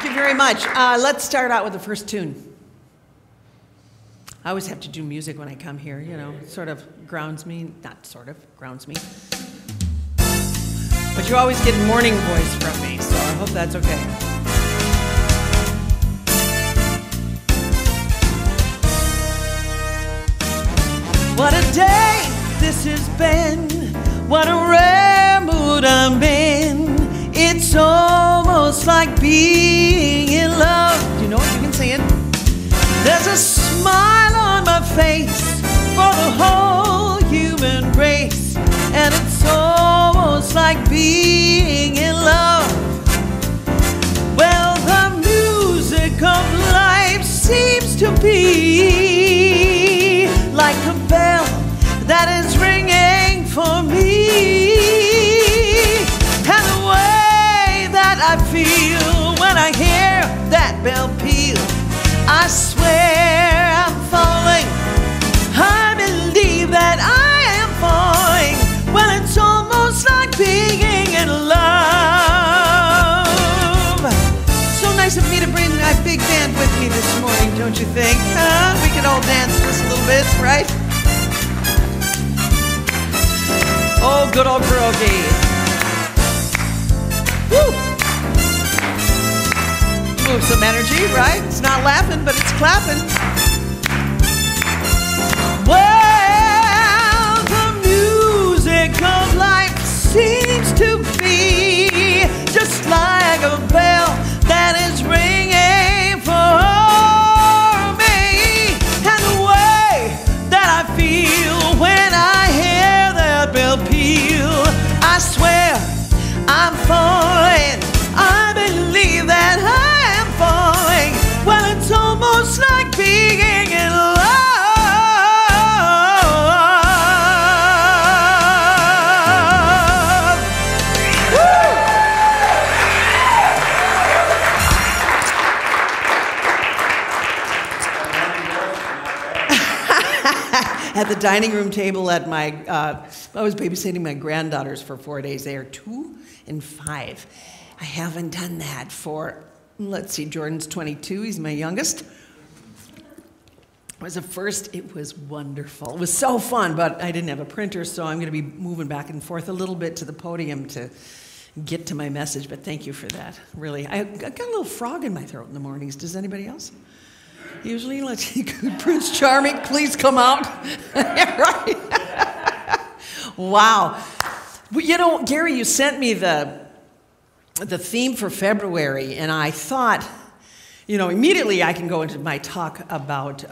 Thank you very much. Let's start out with the first tune. I always have to do music when I come here, you know, it sort of grounds me, not sort of, grounds me. But you always get morning voice from me, so I hope that's okay. What a day this has been, what a rare mood I'm in. It's almost like being in love. Do you know it? You can sing it. There's a smile on my face for the whole human race, and it's almost like being in love. Well, the music of life seems to be like a bell that is ringing for me, and the way that I feel when I hear that bell peal, I swear I'm falling. I believe that I am falling. Well, it's almost like being in love. So nice of me to bring my big band with me this morning, don't you think? We could all dance this a little bit, right? Oh, good old pierogi. Woo! Move some energy, right? It's not laughing, but it's clapping. Well, the music of life seems to be just like a bell that is ringing for me, and the way that I feel when I hear that bell peal, I swear I'm falling. I believe that I am falling. Well, it's almost like being in love. Woo! At the dining room table at my, I was babysitting my granddaughters for 4 days. They are 2 and 5. I haven't done that for, let's see, Jordan's 22, he's my youngest. It was the first, it was wonderful. It was so fun, but I didn't have a printer, so I'm going to be moving back and forth a little bit to the podium to get to my message, but thank you for that, really. I got a little frog in my throat in the mornings. Does anybody else? Usually, let's see, Prince Charming, please come out. Right? Wow. Well, you know, Gary, you sent me the theme for February, and I thought, you know, immediately I can go into my talk about,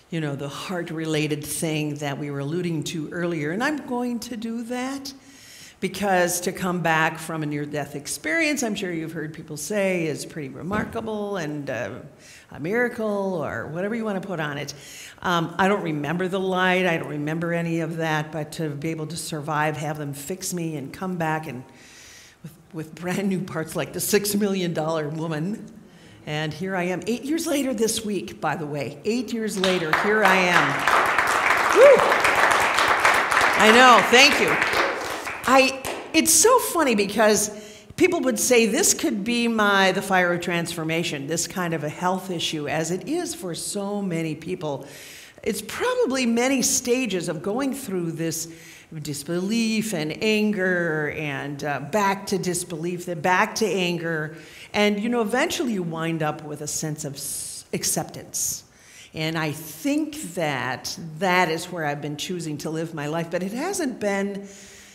you know, the heart-related thing that we were alluding to earlier, and I'm going to do that because to come back from a near-death experience, I'm sure you've heard people say, is pretty remarkable and a miracle or whatever you want to put on it. I don't remember the light, I don't remember any of that, but to be able to survive, have them fix me and come back and with brand new parts like the $6 million woman. And here I am, 8 years later this week, by the way. 8 years later, here I am. Woo! I know, thank you. It's so funny because people would say this could be the fire of transformation, this kind of a health issue, as it is for so many people. It's probably many stages of going through this disbelief and anger and back to disbelief, then back to anger. And, you know, eventually you wind up with a sense of acceptance. And I think that that is where I've been choosing to live my life. But it hasn't been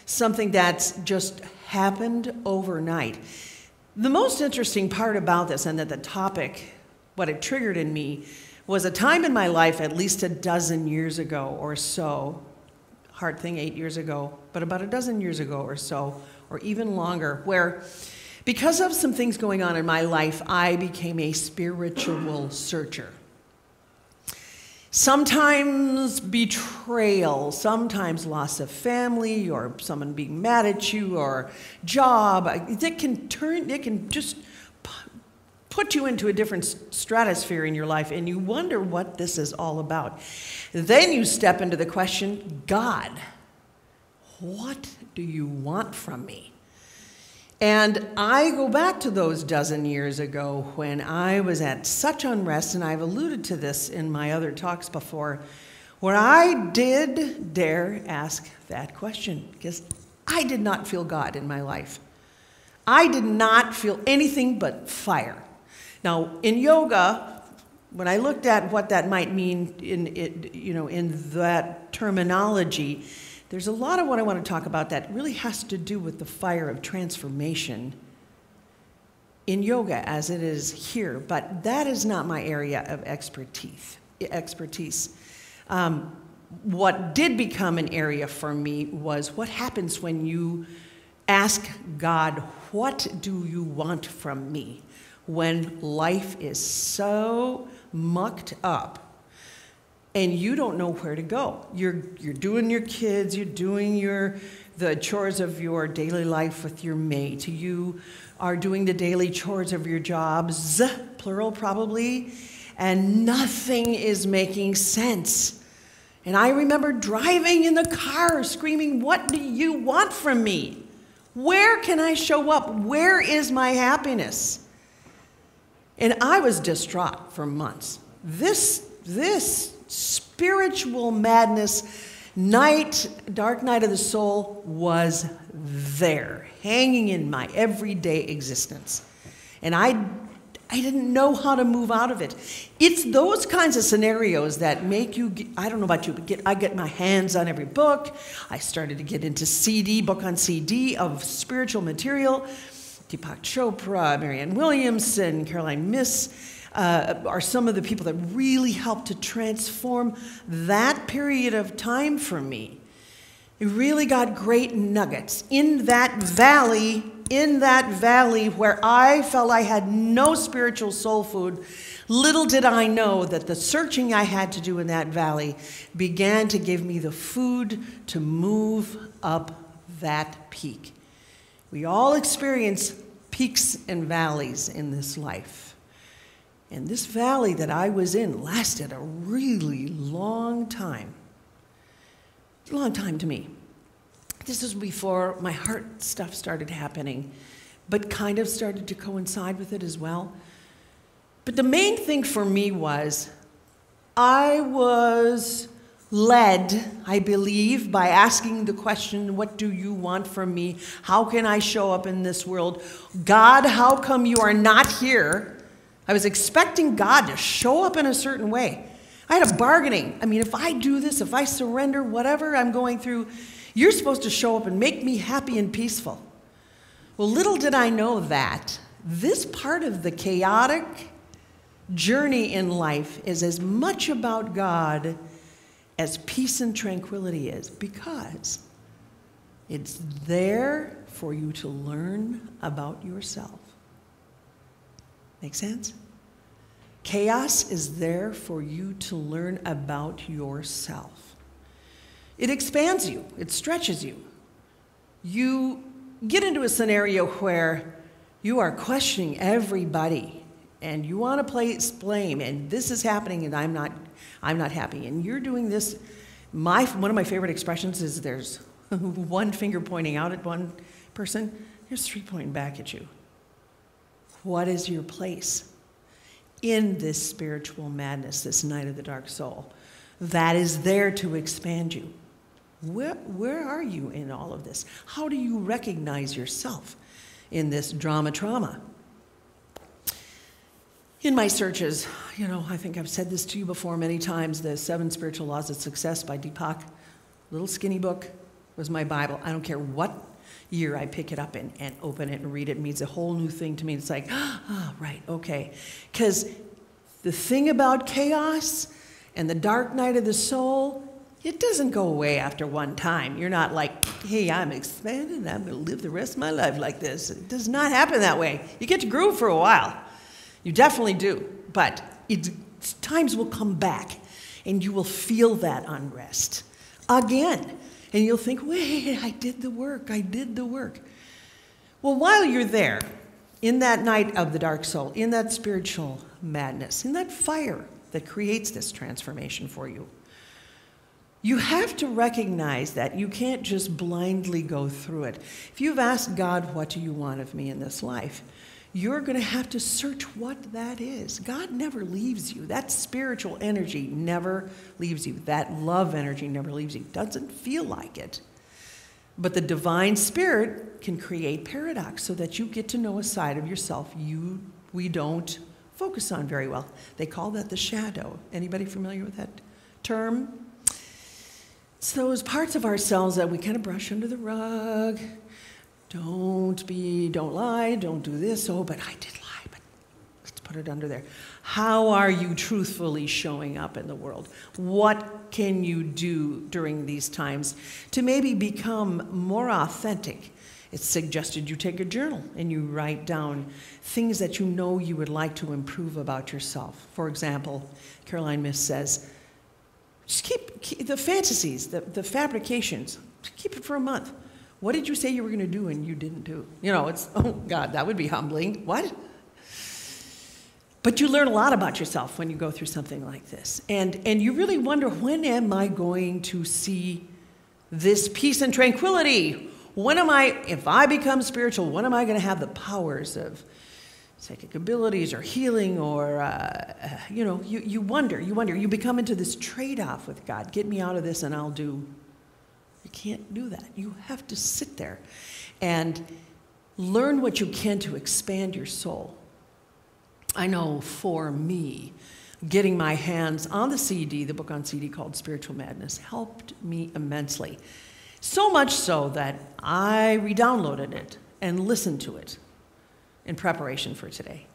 something that's just happened overnight. The most interesting part about this, and that the topic, what it triggered in me, was a time in my life at least a dozen years ago or so, hard thing 8 years ago, but about a dozen years ago or so, or even longer, where because of some things going on in my life, I became a spiritual searcher. Sometimes betrayal, sometimes loss of family, or someone being mad at you, or job. It can just put you into a different stratosphere in your life, and you wonder what this is all about. Then you step into the question, God, what do you want from me? And I go back to those dozen years ago when I was at such unrest, and I've alluded to this in my other talks before, where I did dare ask that question, because I did not feel God in my life. I did not feel anything but fire. Now, in yoga, when I looked at what that might mean in that terminology, there's a lot of what I want to talk about that really has to do with the fire of transformation in yoga as it is here, but that is not my area of expertise. What did become an area for me was what happens when you ask God, what do you want from me? When life is so mucked up and you don't know where to go. You're doing your kids, you're doing the chores of your daily life with your mate. You are doing the daily chores of your jobs, plural probably, and nothing is making sense. And I remember driving in the car screaming, what do you want from me? Where can I show up? Where is my happiness? And I was distraught for months. This spiritual madness dark night of the soul was there, hanging in my everyday existence. And I didn't know how to move out of it. It's those kinds of scenarios that make you, I don't know about you, but I get my hands on every book. I started to get into book on CD of spiritual material. Deepak Chopra, Marianne Williamson, Caroline Myss are some of the people that really helped to transform that period of time for me. It really got great nuggets in that valley where I felt I had no spiritual soul food. Little did I know that the searching I had to do in that valley began to give me the food to move up that peak. We all experience peaks and valleys in this life. And this valley that I was in lasted a really long time. A long time to me. This was before my heart stuff started happening, but kind of started to coincide with it as well. But the main thing for me was I was led, I believe, by asking the question, what do you want from me? How can I show up in this world? God, how come you are not here? I was expecting God to show up in a certain way. I had a bargaining. I mean, if I do this, if I surrender whatever I'm going through, you're supposed to show up and make me happy and peaceful. Well, little did I know that this part of the chaotic journey in life is as much about God as peace and tranquility is, because it's there for you to learn about yourself. Make sense? Chaos is there for you to learn about yourself. It expands you. It stretches you. You get into a scenario where you are questioning everybody, and you want to place blame, and this is happening, and I'm not happy, and you're doing this. One of my favorite expressions is there's one finger pointing out at one person, there's three pointing back at you. What is your place in this spiritual madness, this night of the dark soul, that is there to expand you? Where are you in all of this? How do you recognize yourself in this trauma? In my searches, I think I've said this to you before many times, the 7 Spiritual Laws of Success by Deepak, little skinny book, was my Bible. I don't care what year I pick it up and open it and read it. It means a whole new thing to me. It's like, right, okay. Because the thing about chaos and the dark night of the soul, it doesn't go away after one time. You're not like, hey, I'm expanded and I'm going to live the rest of my life like this. It does not happen that way. You get to groove for a while. You definitely do. But times will come back and you will feel that unrest again. And you'll think, wait, I did the work. Well, while you're there, in that night of the dark soul, in that spiritual madness, in that fire that creates this transformation for you, You have to recognize that you can't just blindly go through it. If you've asked God, what do you want of me in this life? You're going to have to search what that is. God never leaves you. That spiritual energy never leaves you. That love energy never leaves you. Doesn't feel like it. But the divine spirit can create paradox so that you get to know a side of yourself we don't focus on very well. They call that the shadow. Anybody familiar with that term? It's those parts of ourselves that we kind of brush under the rug. Don't lie, don't do this. Oh, but I did lie, but let's put it under there. How are you truthfully showing up in the world? What can you do during these times to maybe become more authentic? It's suggested you take a journal and you write down things that you know you would like to improve about yourself. For example, Caroline Myss says, just keep the fantasies, the fabrications, keep it for a month. What did you say you were going to do and you didn't do? You know, it's, oh God, that would be humbling. What? But you learn a lot about yourself when you go through something like this. And you really wonder, when am I going to see this peace and tranquility? If I become spiritual, when am I going to have the powers of psychic abilities or healing or, you wonder, you become into this trade-off with God. Get me out of this and I'll do. You can't do that. You have to sit there and learn what you can to expand your soul. I know for me, getting my hands on the CD, the book on CD called Spiritual Madness, helped me immensely. So much so that I re-downloaded it and listened to it in preparation for today.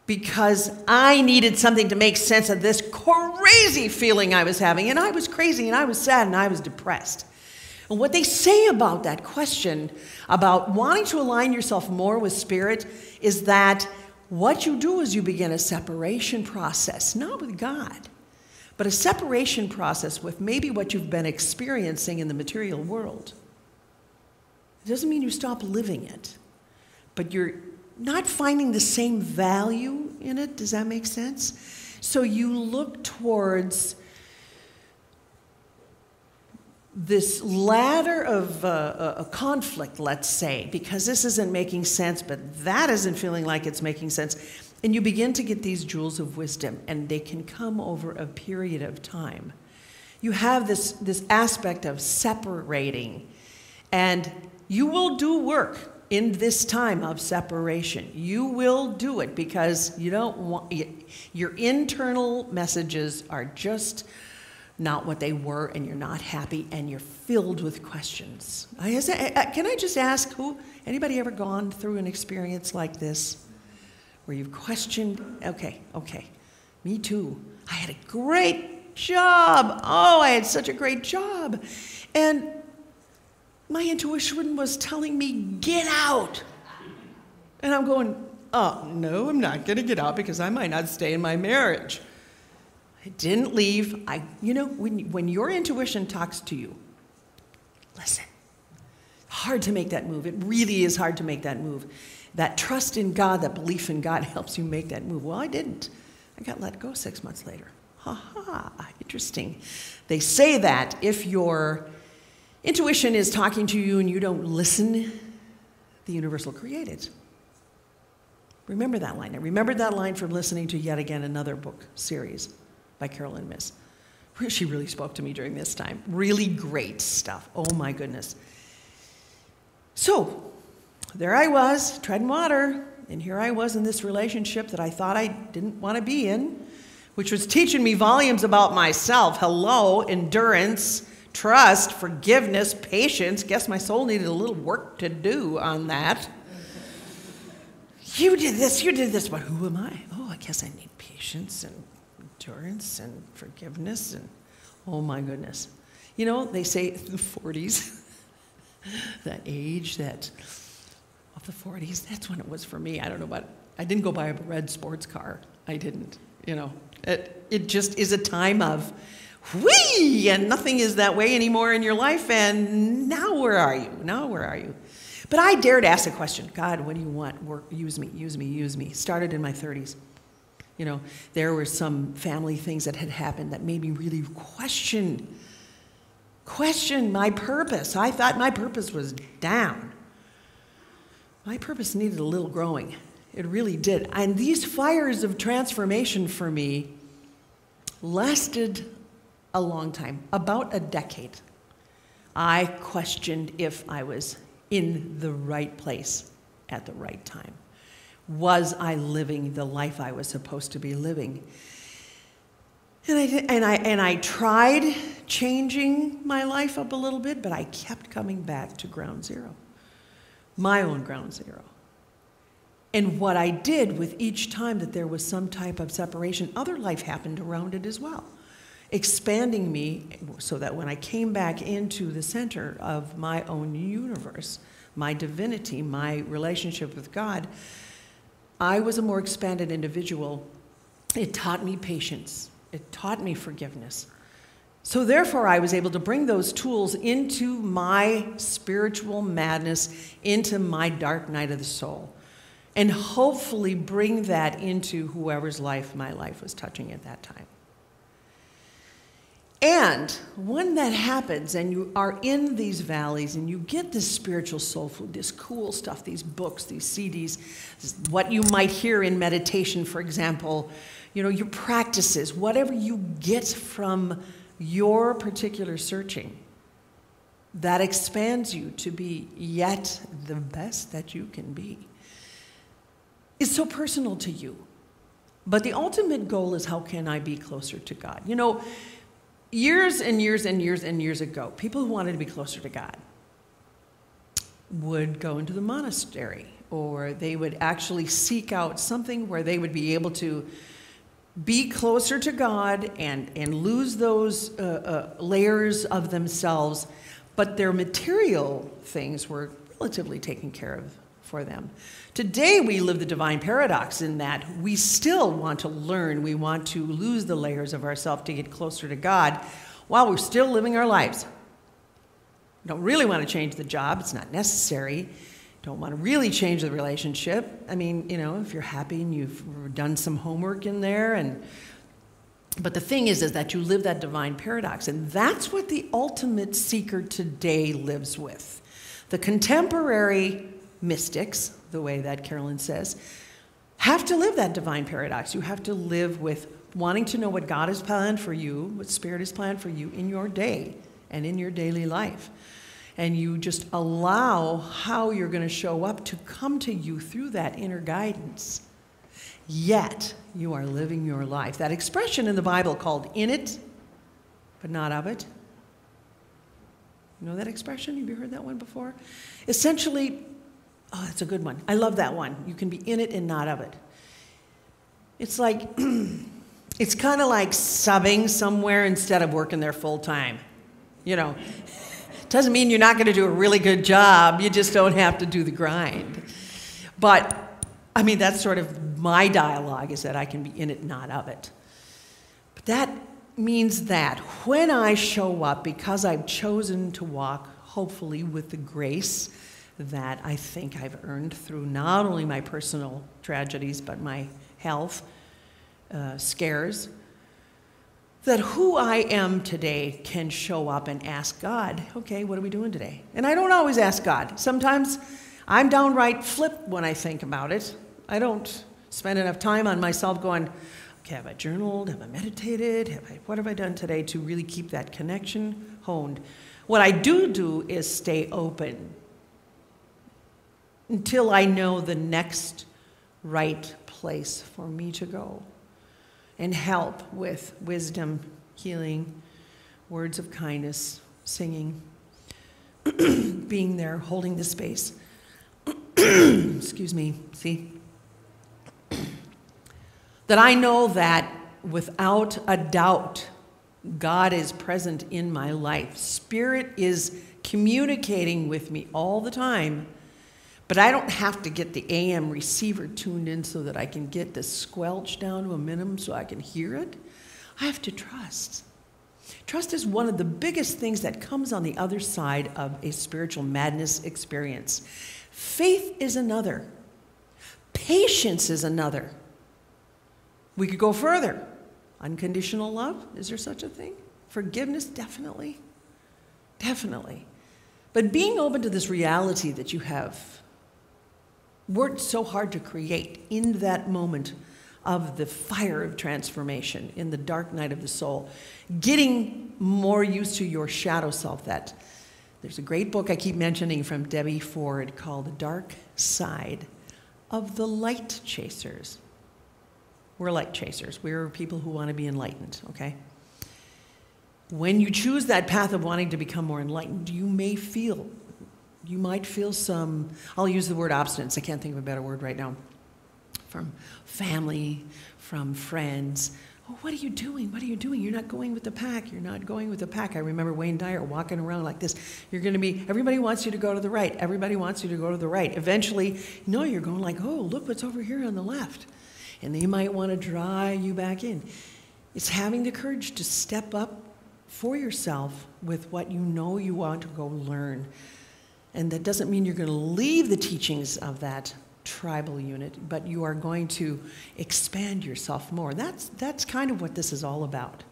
Because I needed something to make sense of this crazy feeling I was having. And I was crazy, and I was sad, and I was depressed. And what they say about that question, about wanting to align yourself more with spirit, is that what you do is you begin a separation process, not with God, but a separation process with maybe what you've been experiencing in the material world. It doesn't mean you stop living it, but you're not finding the same value in it. Does that make sense? So you look towards this ladder of a conflict, let's say, because this isn't making sense, but that isn't feeling like it's making sense. And you begin to get these jewels of wisdom, and they can come over a period of time. You have this aspect of separating, and you will do work in this time of separation. You will do it because you don't want, your internal messages are just not what they were, and you're not happy, and you're filled with questions. Can I just ask, anybody ever gone through an experience like this where you've questioned? Okay, me too. I had a great job. Oh, I had such a great job. And my intuition was telling me, get out. And I'm going, oh, no, I'm not going to get out because I might not stay in my marriage. I didn't leave. When your intuition talks to you, listen. Hard to make that move. It really is hard to make that move. That trust in God, that belief in God helps you make that move. Well, I didn't. I got let go 6 months later. Interesting. They say that if your intuition is talking to you and you don't listen, the universe will create it. Remember that line. I remembered that line from listening to yet again another book series by Caroline Myss. She really spoke to me during this time. Really great stuff. Oh my goodness. So, there I was, treading water, and here I was in this relationship that I thought I didn't want to be in, which was teaching me volumes about myself. Hello, endurance, trust, forgiveness, patience. Guess my soul needed a little work to do on that. You did this, but who am I? Oh, I guess I need patience and endurance and forgiveness, and oh my goodness. You know, they say the 40s, that age of the 40s, that's when it was for me. I don't know about, I didn't go buy a red sports car. I didn't, It just is a time of whee, and nothing is that way anymore in your life, and now where are you? But I dared ask the question, God, what do you want? Use me. Started in my 30s. There were some family things that had happened that made me really question questioned my purpose. I thought my purpose was down. My purpose needed a little growing. It really did. And these fires of transformation for me lasted a long time, about a decade. I questioned if I was in the right place at the right time. Was I living the life I was supposed to be living? And I tried changing my life up a little bit, but I kept coming back to ground zero, my own ground zero. And what I did with each time that there was some type of separation, other life happened around it as well, expanding me so that when I came back into the center of my own universe, my divinity, my relationship with God, I was a more expanded individual. It taught me patience. It taught me forgiveness. So therefore, I was able to bring those tools into my spiritual madness, into my dark night of the soul, and hopefully bring that into whoever's life my life was touching at that time. And when that happens and you are in these valleys and you get this spiritual soul food, this cool stuff, these books, these CDs, what you might hear in meditation, for example, your practices, whatever you get from your particular searching, that expands you to be yet the best that you can be. It's so personal to you. But the ultimate goal is, how can I be closer to God? Years and years and years and years ago, people who wanted to be closer to God would go into the monastery, or they would actually seek out something where they would be able to be closer to God and lose those layers of themselves, but their material things were relatively taken care of for them. Today, we live the divine paradox in that we still want to learn, we want to lose the layers of ourselves to get closer to God while we're still living our lives. Don't really want to change the job, it's not necessary. Don't want to really change the relationship. I mean, if you're happy and you've done some homework in there, but the thing is that you live that divine paradox, and that's what the ultimate seeker today lives with. The contemporary mystics, the way that Carolyn says, have to live that divine paradox. You have to live with wanting to know what God has planned for you, what Spirit has planned for you in your day and in your daily life. And you just allow how you're going to show up to come to you through that inner guidance. Yet, you are living your life. That expression in the Bible called "in it, but not of it." You know that expression? Have you heard that one before? Essentially, oh, that's a good one. I love that one. You can be in it and not of it. It's like, it's kind of like subbing somewhere instead of working there full time. Doesn't mean you're not going to do a really good job. You just don't have to do the grind. But, that's sort of my dialogue, is that I can be in it, not of it. But that means that when I show up, because I've chosen to walk, hopefully, with the grace that I think I've earned through not only my personal tragedies, but my health scares, that who I am today can show up and ask God, okay, what are we doing today? And I don't always ask God. Sometimes I'm downright flip when I think about it. I don't spend enough time on myself going, okay, have I journaled? Have I meditated? What have I done today to really keep that connection honed? What I do is stay open until I know the next right place for me to go, and help with wisdom, healing, words of kindness, singing, being there, holding the space. Excuse me, see? That I know that without a doubt, God is present in my life. Spirit is communicating with me all the time. But I don't have to get the AM receiver tuned in so that I can get the squelch down to a minimum so I can hear it. I have to trust. Trust is one of the biggest things that comes on the other side of a spiritual madness experience. Faith is another. Patience is another. We could go further. Unconditional love, is there such a thing? Forgiveness, definitely. definitely. But being open to this reality that you have worked so hard to create in that moment of the fire of transformation, in the dark night of the soul, getting more used to your shadow self. That there's a great book I keep mentioning from Debbie Ford called The Dark Side of the Light Chasers. We're light chasers. We're people who want to be enlightened, okay? When you choose that path of wanting to become more enlightened, you might feel some, I'll use the word obstinance, I can't think of a better word right now, from family, from friends. Oh, what are you doing? What are you doing? You're not going with the pack. You're not going with the pack. I remember Wayne Dyer walking around like this. Everybody wants you to go to the right. Everybody wants you to go to the right. Eventually, no, you're going like, oh, look what's over here on the left. And they might want to draw you back in. It's having the courage to step up for yourself with what you know you want to go learn. And that doesn't mean you're going to leave the teachings of that tribal unit, but you are going to expand yourself more. That's kind of what this is all about.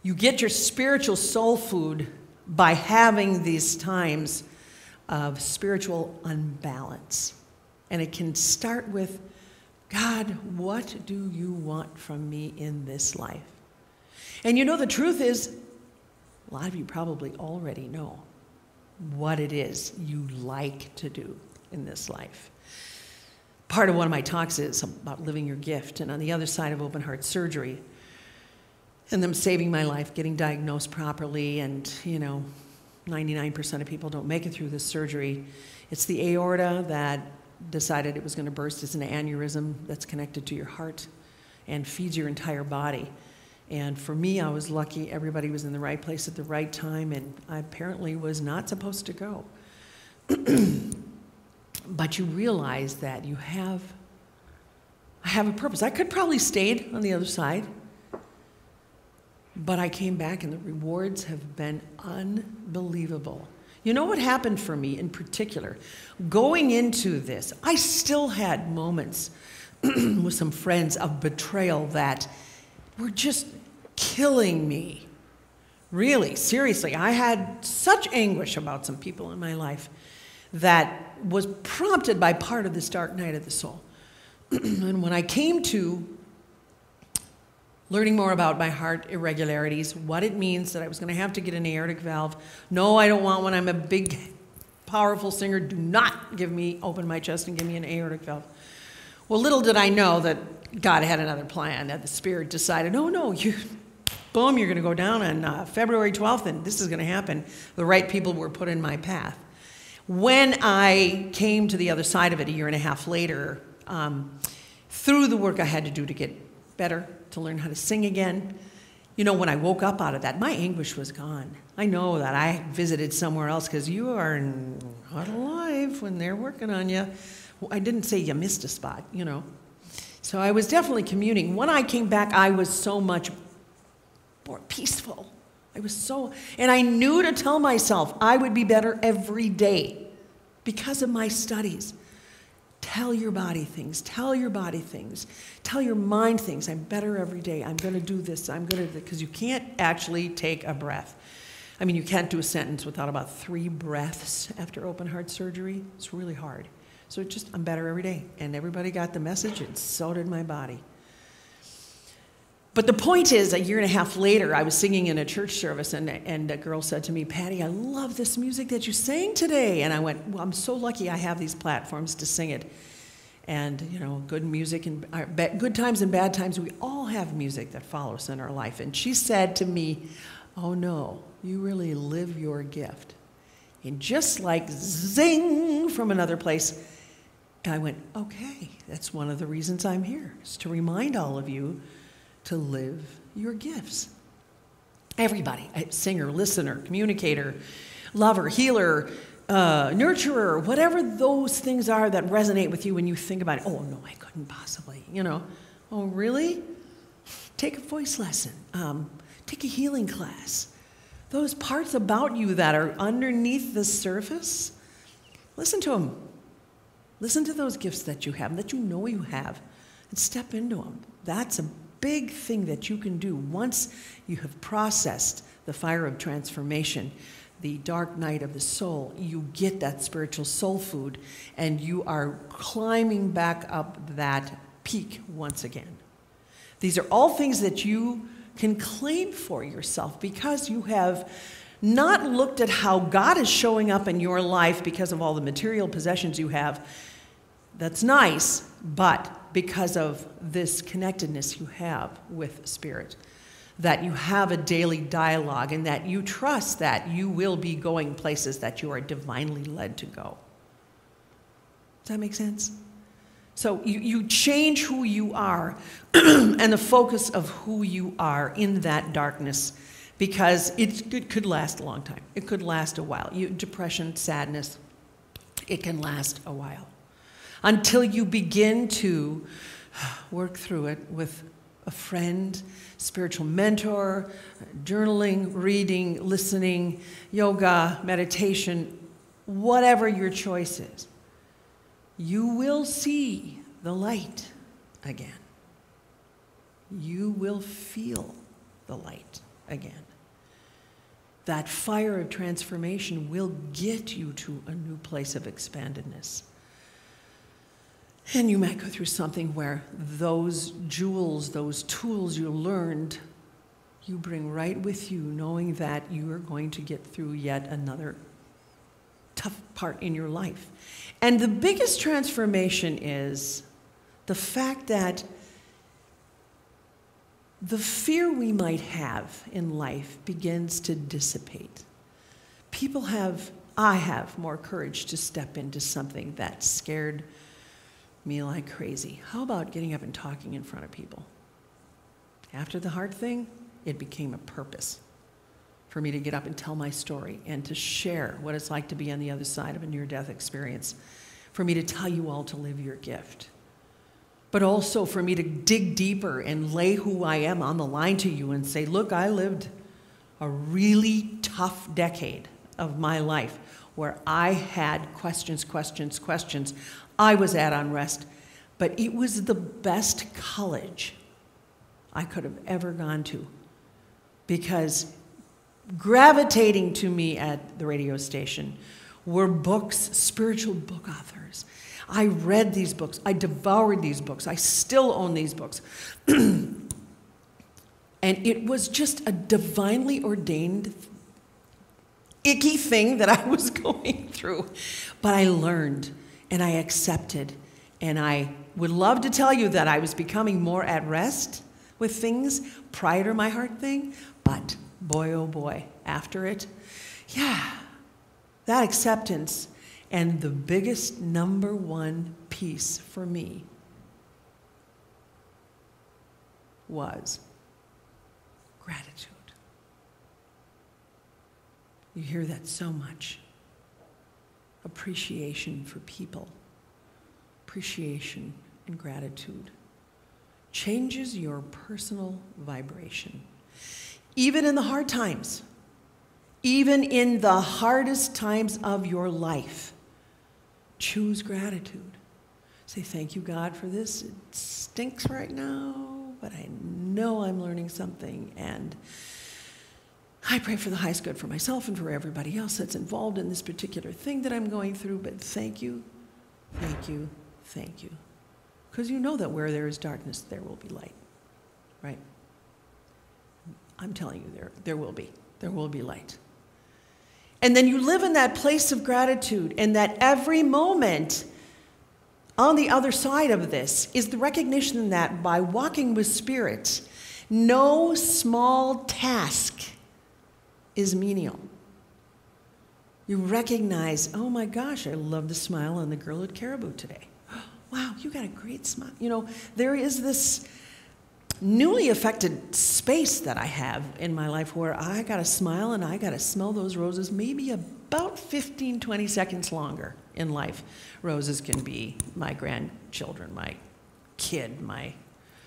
You get your spiritual soul food by having these times of spiritual unbalance. And it can start with, God, what do you want from me in this life? And you know, the truth is, a lot of you probably already know what it is you like to do in this life. Part of one of my talks is about living your gift, and on the other side of open heart surgery, and them saving my life, getting diagnosed properly, and 99% of people don't make it through this surgery. It's the aorta that decided it was going to burst. It's an aneurysm that's connected to your heart and feeds your entire body. And for me, I was lucky. Everybody was in the right place at the right time, and I apparently was not supposed to go. But you realize that I have a purpose. I could probably stayed on the other side, but I came back, and the rewards have been unbelievable. You know what happened for me in particular? Going into this, I still had moments with some friends of betrayal that were just killing me. Really, seriously. I had such anguish about some people in my life that was prompted by part of this dark night of the soul. And when I came to learning more about my heart irregularities, what it means that I was going to have to get an aortic valve. No, I don't want one. I'm a big, powerful singer. Do not open my chest and give me an aortic valve. Well, little did I know that God had another plan, that the Spirit decided, oh, no, you're going to go down on February 12th, and this is going to happen. The right people were put in my path. When I came to the other side of it a year and a half later, through the work I had to do to get better, to learn how to sing again, when I woke up out of that, my anguish was gone. I know that I visited somewhere else because you are not alive when they're working on you. I didn't say you missed a spot, So I was definitely communing. When I came back, I was so much more peaceful. And I knew to tell myself I would be better every day because of my studies. Tell your body things. Tell your body things. Tell your mind things. I'm better every day. I'm going to do this. Because you can't actually take a breath. I mean, you can't do a sentence without about 3 breaths after open heart surgery. It's really hard. So I'm better every day. And everybody got the message, and so did my body. But the point is, a year and a half later, I was singing in a church service, and a girl said to me, Patty, I love this music that you sang today. And I went, well, I'm so lucky I have these platforms to sing it. And, good music and good times and bad times, we all have music that follows in our life. And she said to me, oh, no, you really live your gift. And just like zing from another place, I went, okay, that's one of the reasons I'm here, is to remind all of you to live your gifts. Everybody, singer, listener, communicator, lover, healer, nurturer, whatever those things are that resonate with you when you think about it. Oh, no, I couldn't possibly, Oh, really? Take a voice lesson. Take a healing class. Those parts about you that are underneath the surface, listen to them. Listen to those gifts that you have, that you know you have, and step into them. That's a big thing that you can do once you have processed the fire of transformation. the dark night of the soul, you get that spiritual soul food, and you are climbing back up that peak once again. These are all things that you can claim for yourself because you have not looked at how God is showing up in your life because of all the material possessions you have. That's nice, but because of this connectedness you have with Spirit, that you have a daily dialogue and that you trust that you will be going places that you are divinely led to go. Does that make sense? So you change who you are and the focus of who you are in that darkness, because it could last a long time. It could last a while. Depression, sadness, it can last a while. Until you begin to work through it with a friend, spiritual mentor, journaling, reading, listening, yoga, meditation, whatever your choice is. You will see the light again. You will feel the light again. That fire of transformation will get you to a new place of expandedness. And you might go through something where those jewels, those tools you learned, you bring right with you, knowing that you are going to get through yet another tough part in your life. And the biggest transformation is the fact that the fear we might have in life begins to dissipate. I have more courage to step into something that scared me like crazy. How about getting up and talking in front of people? After the heart thing, it became a purpose for me to get up and tell my story and to share what it's like to be on the other side of a near-death experience, for me to tell you all to live your gift, but also for me to dig deeper and lay who I am on the line to you and say, look, I lived a really tough decade of my life where I had questions. I was at unrest, but it was the best college I could have ever gone to, because gravitating to me at the radio station were books, spiritual book authors. I read these books. I devoured these books. I still own these books. And it was just a divinely ordained, icky thing that I was going through. But I learned, and I accepted, and I would love to tell you that I was becoming more at rest with things prior to my heart thing, but boy, oh boy, after it, yeah, that acceptance. And the biggest number one piece for me was gratitude. You hear that so much. Appreciation for people, appreciation and gratitude changes your personal vibration. Even in the hard times, even in the hardest times of your life, choose gratitude. Say, thank you, God, for this. It stinks right now, but I know I'm learning something, and I pray for the highest good for myself and for everybody else that's involved in this particular thing that I'm going through, but thank you, thank you, thank you. Because you know that where there is darkness, there will be light, right? I'm telling you, there will be. There will be light. And then you live in that place of gratitude, and that every moment on the other side of this is the recognition that by walking with Spirit, no small task is menial. You recognize, oh my gosh, I love the smile on the girl at Caribou today. Wow, you got a great smile. You know, there is this newly affected space that I have in my life where I got to smile and I got to smell those roses maybe about 15, 20 seconds longer in life. Roses can be my grandchildren, my kid, my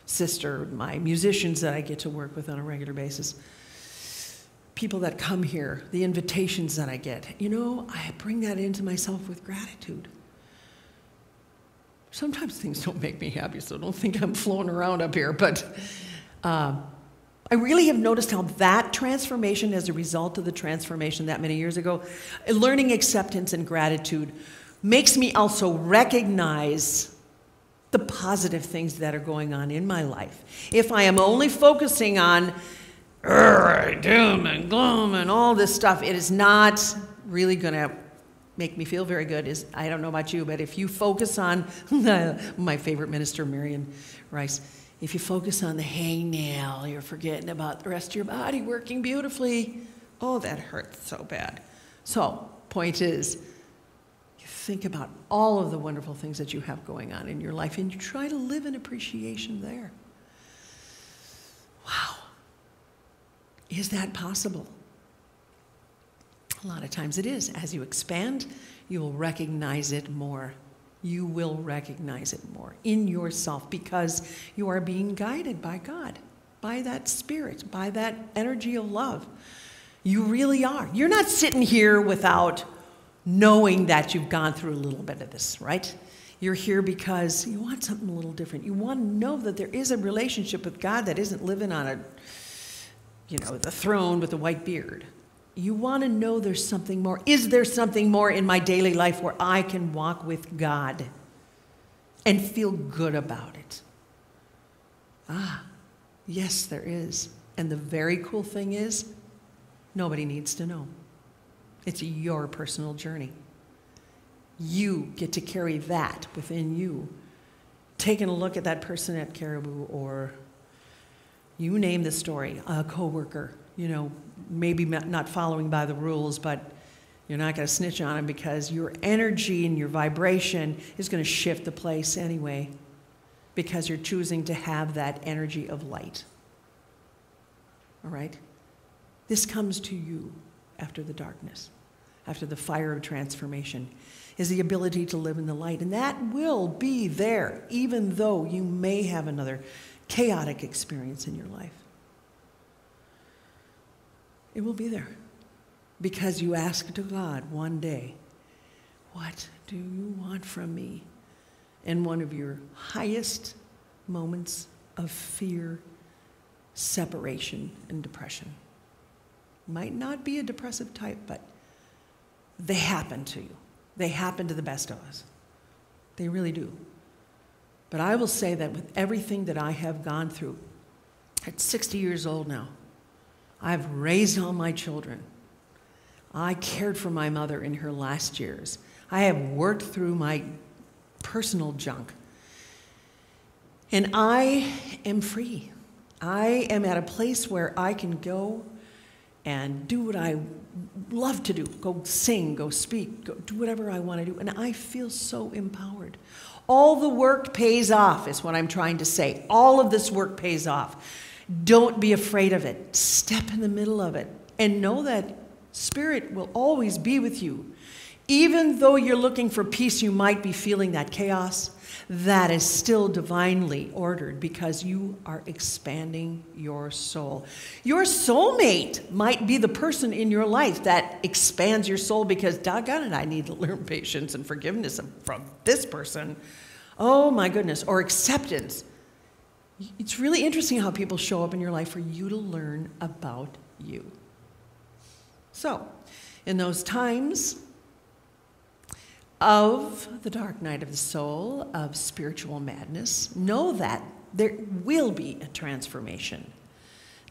sister, my musicians that I get to work with on a regular basis, people that come here, the invitations that I get. You know, I bring that into myself with gratitude. Sometimes things don't make me happy, so don't think I'm floating around up here, but I really have noticed how that transformation, as a result of the transformation that many years ago, learning acceptance and gratitude, makes me also recognize the positive things that are going on in my life. If I am only focusing on doom and gloom and all this stuff, it is not really going to make me feel very good. I don't know about you, but if you focus on, my favorite minister, Marion Rice, if you focus on the hangnail, you're forgetting about the rest of your body working beautifully. Oh, that hurts so bad. So, point is, you think about all of the wonderful things that you have going on in your life, and you try to live in appreciation there. Wow. Is that possible? A lot of times it is. As you expand, you will recognize it more. You will recognize it more in yourself because you are being guided by God, by that spirit, by that energy of love. You really are. You're not sitting here without knowing that you've gone through a little bit of this, right? You're here because you want something a little different. You want to know that there is a relationship with God that isn't living on the throne with a white beard. You want to know there's something more. Is there something more in my daily life where I can walk with God and feel good about it? Yes, there is. And the very cool thing is, nobody needs to know. It's your personal journey. You get to carry that within you. Taking a look at that person at Caribou, or you name the story, a coworker, maybe not following by the rules, but you're not going to snitch on him because your energy and your vibration is going to shift the place anyway because you're choosing to have that energy of light. All right? This comes to you after the darkness, after the fire of transformation, is the ability to live in the light. And that will be there, even though you may have another chaotic experience in your life. It will be there because you asked to God one day, what do you want from me? And one of your highest moments of fear, separation, and depression. Might not be a depressive type, but they happen to you. They happen to the best of us. They really do. But I will say that with everything that I have gone through, at 60 years old now, I've raised all my children. I cared for my mother in her last years. I have worked through my personal junk. And I am free. I am at a place where I can go and do what I love to do. Go sing, go speak, go do whatever I want to do. And I feel so empowered. All the work pays off, is what I'm trying to say. All of this work pays off. Don't be afraid of it. Step in the middle of it and know that Spirit will always be with you. Even though you're looking for peace, you might be feeling that chaos. That is still divinely ordered because you are expanding your soul. Your soulmate might be the person in your life that expands your soul because, doggone it, I need to learn patience and forgiveness from this person. Oh, my goodness. Or acceptance. It's really interesting how people show up in your life for you to learn about you. So, in those times of the dark night of the soul, of spiritual madness, know that there will be a transformation.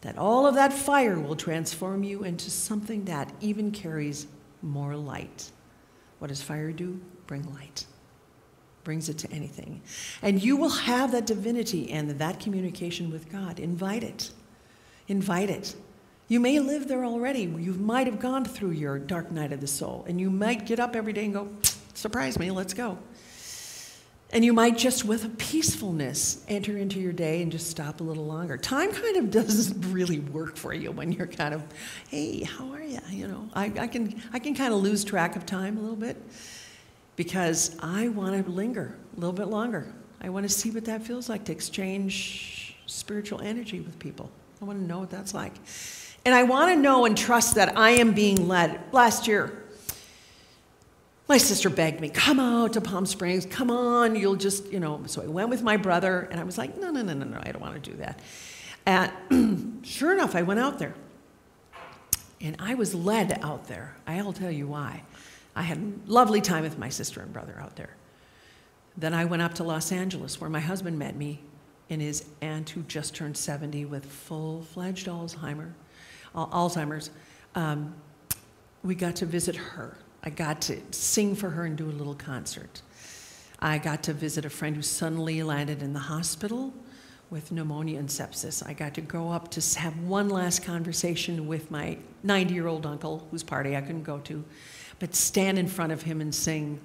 That all of that fire will transform you into something that even carries more light. What does fire do? Bring light. Brings it to anything. And you will have that divinity and that communication with God. Invite it. Invite it. You may live there already. You might have gone through your dark night of the soul, and you might get up every day and go, surprise me, let's go. And you might just, with a peacefulness, enter into your day and just stop a little longer. Time kind of doesn't really work for you when you're kind of, hey, how are you? I can kind of lose track of time a little bit. Because I want to linger a little bit longer. I want to see what that feels like to exchange spiritual energy with people. I want to know what that's like. And I want to know and trust that I am being led. Last year, my sister begged me, come out to Palm Springs, come on, you'll just, So I went with my brother, and I was like, no, I don't want to do that. And sure enough, I went out there. And I was led out there. I'll tell you why. I had a lovely time with my sister and brother out there. Then I went up to Los Angeles, where my husband met me and his aunt, who just turned 70 with full-fledged Alzheimer's. We got to visit her. I got to sing for her and do a little concert. I got to visit a friend who suddenly landed in the hospital with pneumonia and sepsis. I got to go up to have one last conversation with my 90-year-old uncle, whose party I couldn't go to, but stand in front of him and sing,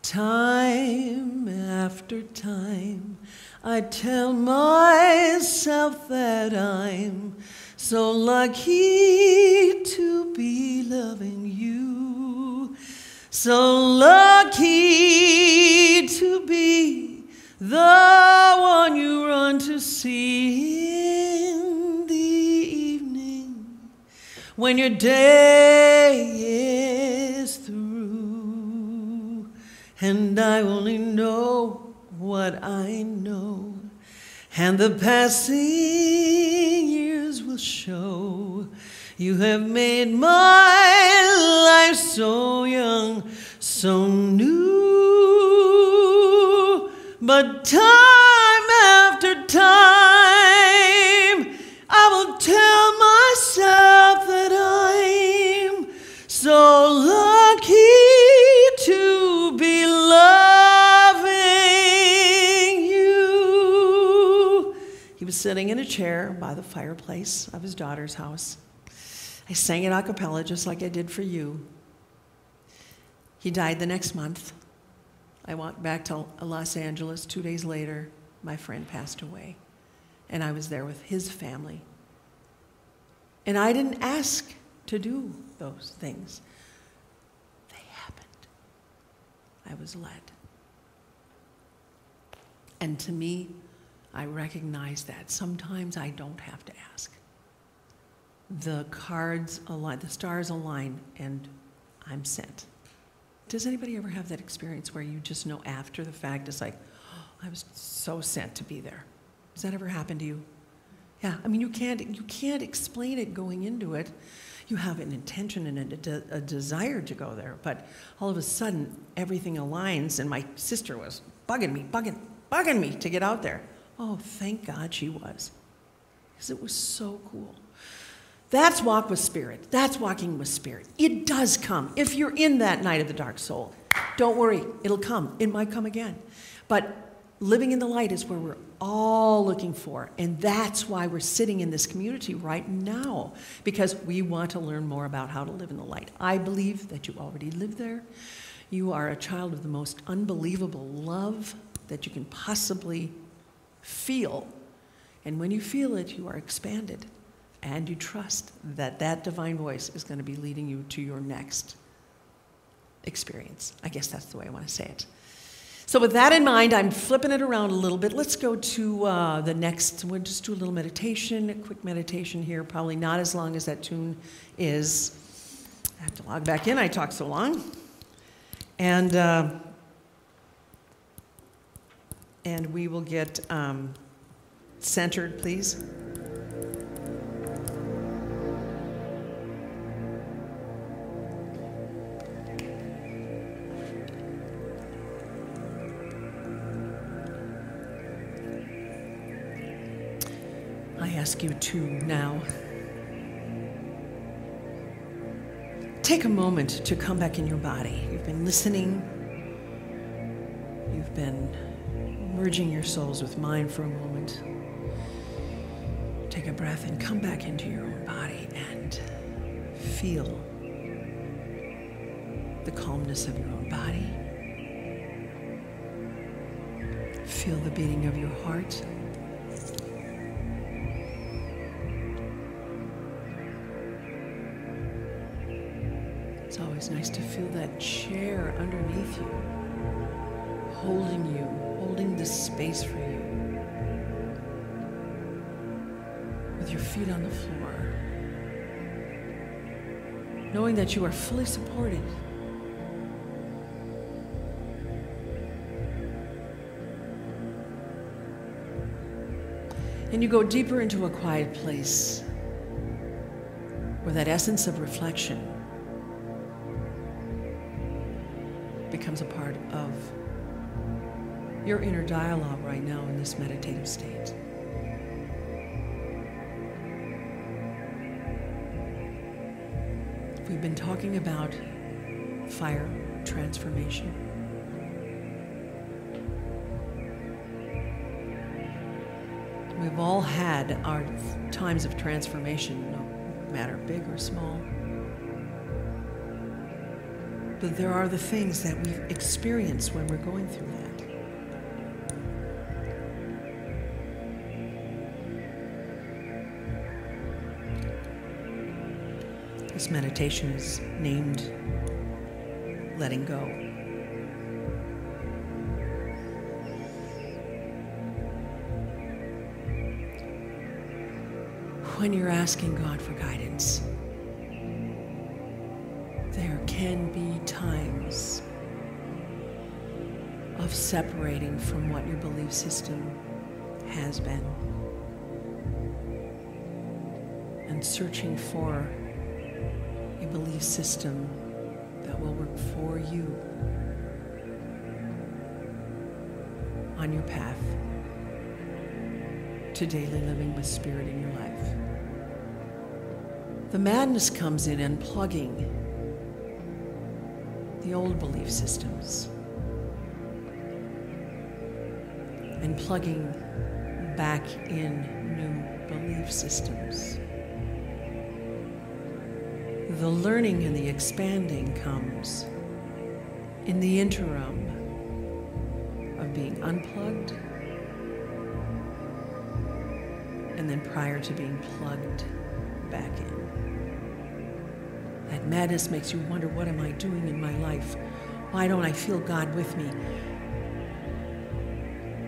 "Time after time, I tell myself that I'm so lucky to be loving you, so lucky to be the one you run to see in the evening when your day is through, and I only know what I know, and the passing years will show you have made my life so young, so new. But time after time, I will tell myself that I'm so lucky to be loving you. He was sitting in a chair by the fireplace of his daughter's house. I sang it a cappella just like I did for you. He died the next month. I walked back to Los Angeles. 2 days later, my friend passed away, and I was there with his family. And I didn't ask to do those things. They happened. I was led. And to me, I recognize that sometimes I don't have to ask. The cards align, the stars align, and I'm sent. Does anybody ever have that experience where you just know after the fact, it's like, oh, I was so sent to be there? Does that ever happen to you? Yeah, I mean, you can't explain it going into it. You have an intention and a desire to go there, but all of a sudden, everything aligns, and my sister was bugging me to get out there. Oh, thank God she was, because it was so cool. That's walk with Spirit. That's walking with Spirit. It does come. If you're in that night of the dark soul, don't worry. It'll come. It might come again. But living in the light is where we're all looking for. And that's why we're sitting in this community right now, because we want to learn more about how to live in the light. I believe that you already live there. You are a child of the most unbelievable love that you can possibly feel. And when you feel it, you are expanded. And you trust that that divine voice is going to be leading you to your next experience. I guess that's the way I want to say it. So with that in mind, I'm flipping it around a little bit. Let's go to the next. We'll just do a little meditation, a quick meditation here, probably not as long as that tune is. I have to log back in. I talk so long. And we will get centered, please. I ask you to now take a moment to come back in your body. You've been listening. You've been merging your souls with mine for a moment. Take a breath and come back into your own body and feel the calmness of your own body. Feel the beating of your heart. It's always nice to feel that chair underneath you, holding the space for you, with your feet on the floor, knowing that you are fully supported. And you go deeper into a quiet place. where that essence of reflection becomes a part of your inner dialogue right now in this meditative state. We've been talking about fire transformation. We've all had our times of transformation, no matter big or small. But there are the things that we experience when we're going through that. This meditation is named Letting Go. When you're asking God for guidance, there can be times of separating from what your belief system has been and searching for a belief system that will work for you on your path to daily living with Spirit in your life. The madness comes in unplugging the old belief systems and plugging back in new belief systems. The learning and the expanding comes in the interim of being unplugged and then prior to being plugged back in. That madness makes you wonder, what am I doing in my life? Why don't I feel God with me?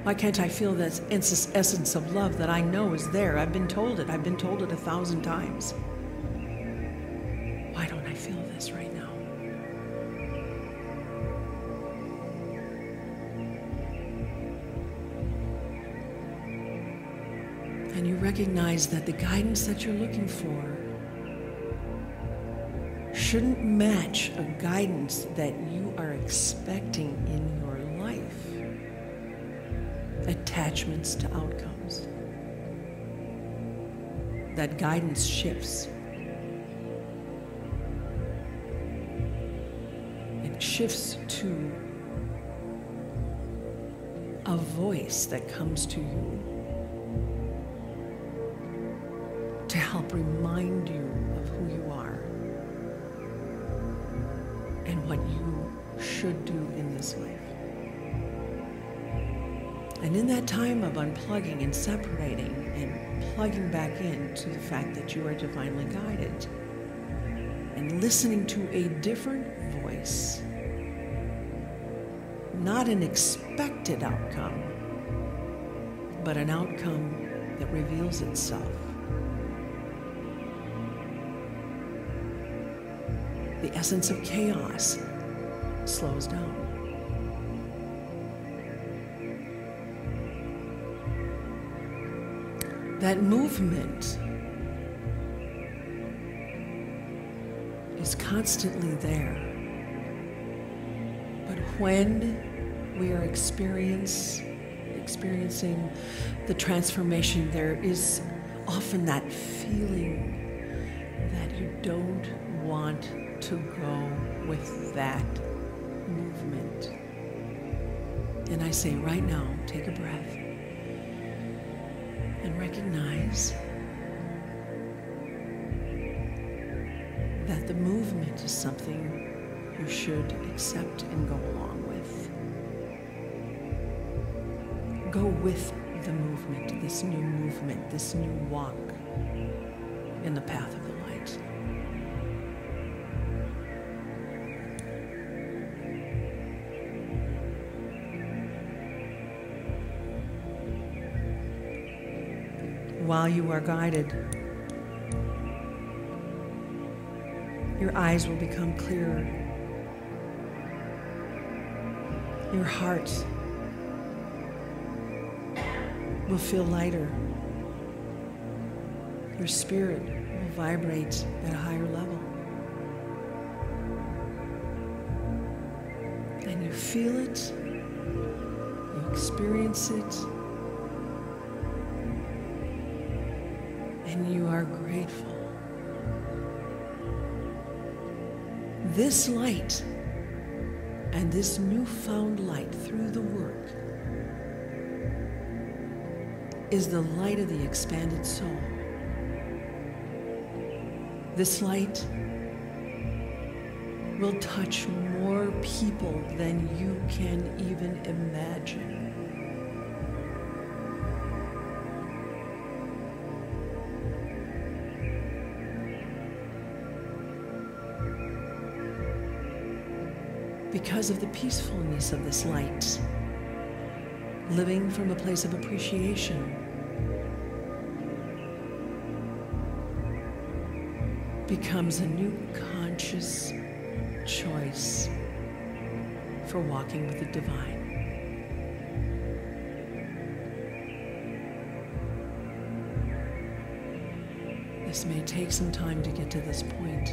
Why can't I feel that essence of love that I know is there? I've been told it. I've been told it 1,000 times. Why don't I feel this right now? And you recognize that the guidance that you're looking for shouldn't match a guidance that you are expecting in your life. Attachments to outcomes. That guidance shifts. It shifts to a voice that comes to you to help remind you of who you are and what you should do in this life. And in that time of unplugging and separating and plugging back into the fact that you are divinely guided and listening to a different voice, not an expected outcome, but an outcome that reveals itself. The essence of chaos slows down. That movement is constantly there. But when we are experiencing the transformation, there is often that feeling that you don't want to go with that movement. And I say right now, take a breath and recognize that the movement is something you should accept and go along with. Go with the movement, this new walk in the path of the light. While you are guided, your eyes will become clearer. Your heart will feel lighter. your spirit will vibrate at a higher level. And you feel it, you experience it, and you are grateful. This light and this newfound light through the work is the light of the expanded soul. This light will touch more people than you can even imagine. Because of the peacefulness of this light, living from a place of appreciation becomes a new conscious choice for walking with the divine. This may take some time to get to this point,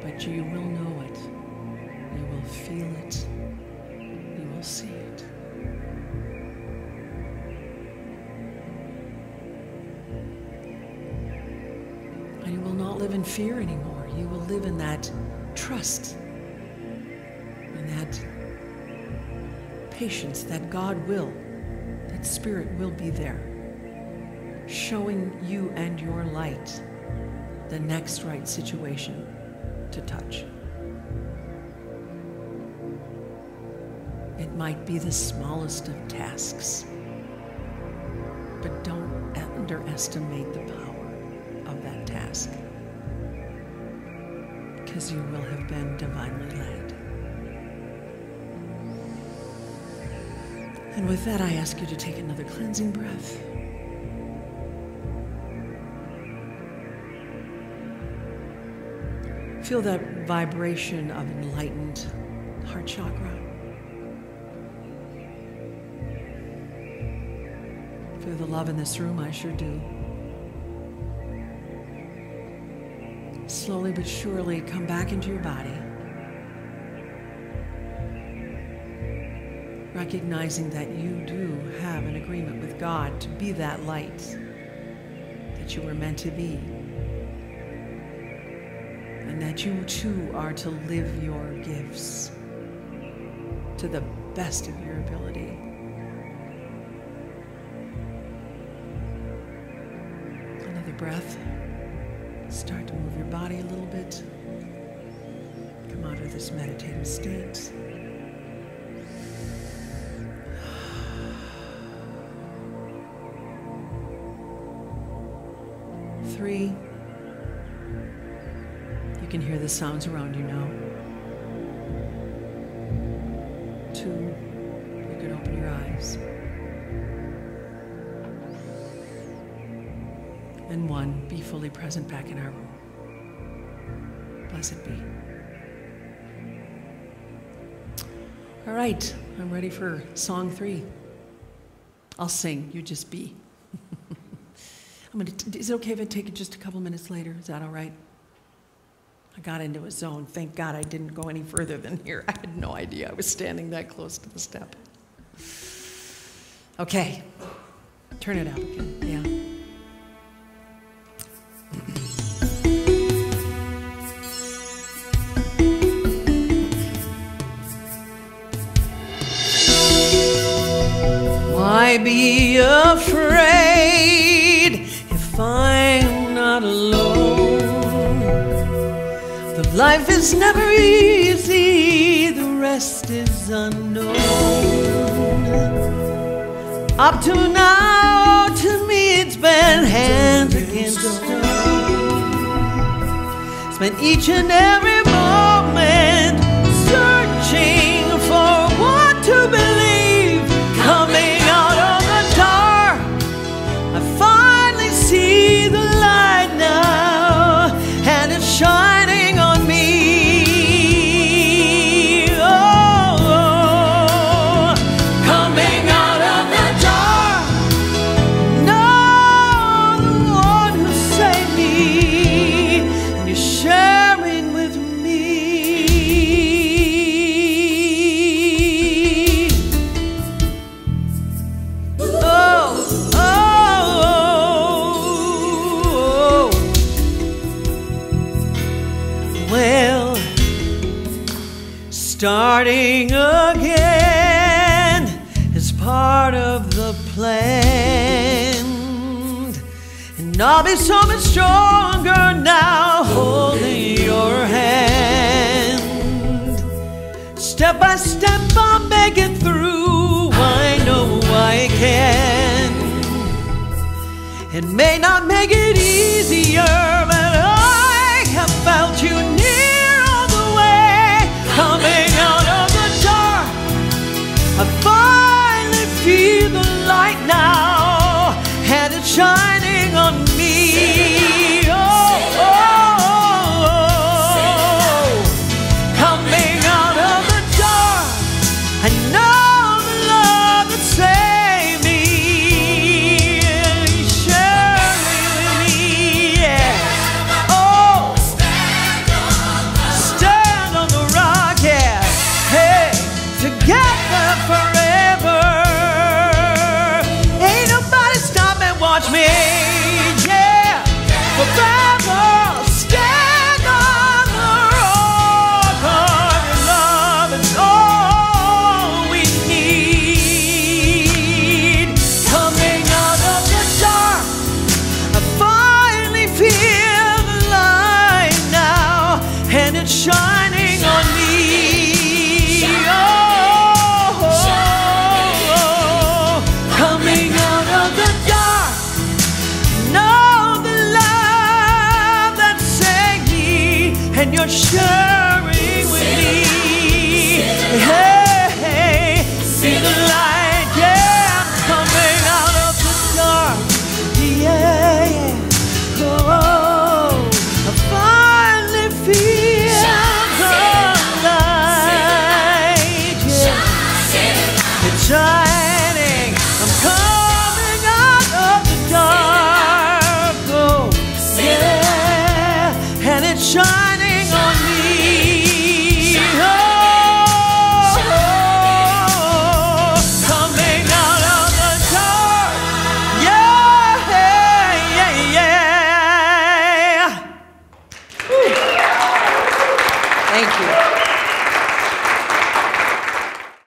but you will know it. You will feel it. You will see it. And you will not live in fear anymore. You will live in that trust, in that patience that God will, that Spirit will be there, showing you and your light the next right situation to touch. It might be the smallest of tasks, but don't underestimate the power of that task, because you will have been divinely led. And with that, I ask you to take another cleansing breath. Feel that vibration of enlightened heart chakra. Feel the love in this room, I sure do. Slowly but surely come back into your body, recognizing that you do have an agreement with God to be that light that you were meant to be, and that you too are to live your gifts to the best of your ability. Another breath. Start to move your body a little bit. Come out of this meditative state. Three. You can hear the sounds around you now. Two. You can open your eyes. And one, be fully present back in our room. Blessed be. All right, I'm ready for song 3. I'll sing, you just be. Is it okay if I take it just a couple minutes later? Is that all right? I got into a zone. Thank God I didn't go any further than here. I had no idea I was standing that close to the step. Okay, turn it up again, yeah. Why be afraid if I'm not alone? The life is never easy, the rest is unknown. Up to now, to me it's been hands against stone. Spent each and every moment searching for what to believe. Coming out of the dark, I finally see the light now, and it's shining on me. Oh, coming out of the dark, no, the one who saved starting again is part of the plan. And I'll be so much stronger now, holding your hand. Step by step I'll make it through, I know I can. It may not make it easier, but I have felt you near all the way. Coming out of the dark, I finally feel the light now, and it's shining on me. Oh, oh, oh. Coming out of the dark, I know the love that saved me. Sharing with me, yeah. Oh, stand on the rock, yeah. Hey, together forever. Ain't nobody stop and watch me, yeah. Forever, stand on the rock of your love. It's all we need. Coming out of the dark, I finally feel the light now, and it's shining on me. Oh, coming out of the dark, know the love that saved me, and you're sharing with me. Hey, hey, see the light, yeah. I'm coming out of the dark, yeah, yeah. Oh, I finally feel the light, yeah. It's shining. I'm coming out of the dark, oh, yeah, and it's shining on me.